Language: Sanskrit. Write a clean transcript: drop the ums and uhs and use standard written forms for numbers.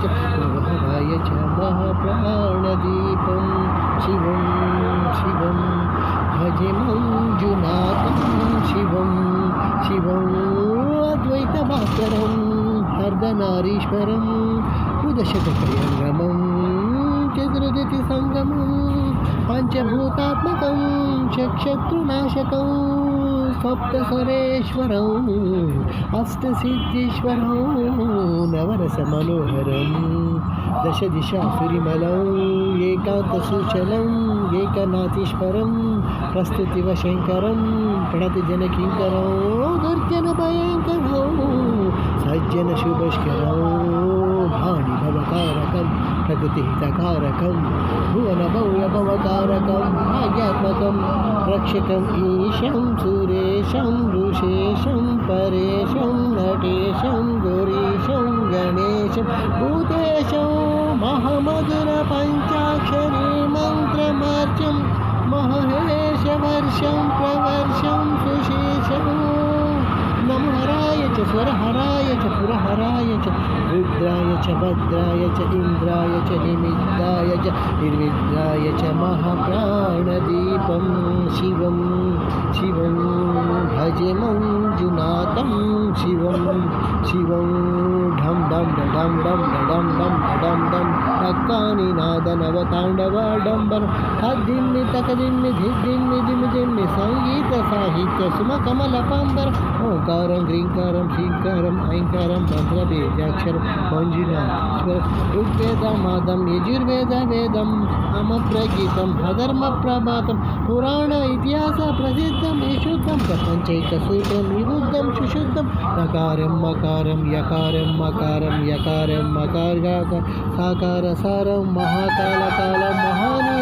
च पुरहराय च महाप्राणदीपं शिवं शिवं भजे मञ्जुनाथं शिवं शिवम् अद्वैतभास्करं अर्धनारीश्वरं उदशतकयङ्गमं चतुर्दितिसङ्गमं पञ्चभूतात्मकं षट्शत्रुनाशकं सप्तस्वरेश्वरम् अष्टसिद्धीश्वरं नवरसमनोहरं दशदिशासुरिमलम् एकान्तसुचलम् एकनाथीश्वरं प्रस्तुतिवशङ्करं प्रणतिजनकिङ्करं दुर्जनभयङ्करं सज्जनशुभस्करं भाणिभवकारकं प्रकृतिहितकारकं भुवनभव्यभवकारकं भाग्यात्मकं रक्षकम् ईशं सुरेशं ऋषेशं परेशं नटेशं गौरीशं गणेशं भूतेशं महामधुरपञ्चाक्षरी मन्त्रमार्चं महेशवर्षं प्रवर्षं सुशेषं नमो हराय च स्वरहराय च पुरहराय च रुद्राय च भद्राय च इन्द्राय च निमित्ताय च निर्विद्राय च महाप्राणदीपं शिवं शिवं भजे मञ्जुनाथं शिवं शिवं ढं ढं डं डं डं डं डं डं टक्कानि नादनवताण्डवाडम्बरं तद्दिम्मि तकदिम्मि धिद्दिम्मि दिम्मि दिम्मि सङ्गीतसाहित्य सुमकमलपाम्बरम् ओङ्कारं ह्रीङ्कारं श्रीङ्कारं ऐङ्कारं मन्त्रबीजाक्षरं मञ्जुनाथेश्वरं ऋग्वेदमादं यजुर्वेदवेदम् अमप्रगीतं अधर्मप्रभातं पुराण इतिहासप्रसिद्धं विशुद्धं प्रपञ्चैकसूत्रं विबुद्धं सुशुद्धं नकारं मकारं यकारं मकारं यकारं मकारं साकारसारं महाकालकालं महानि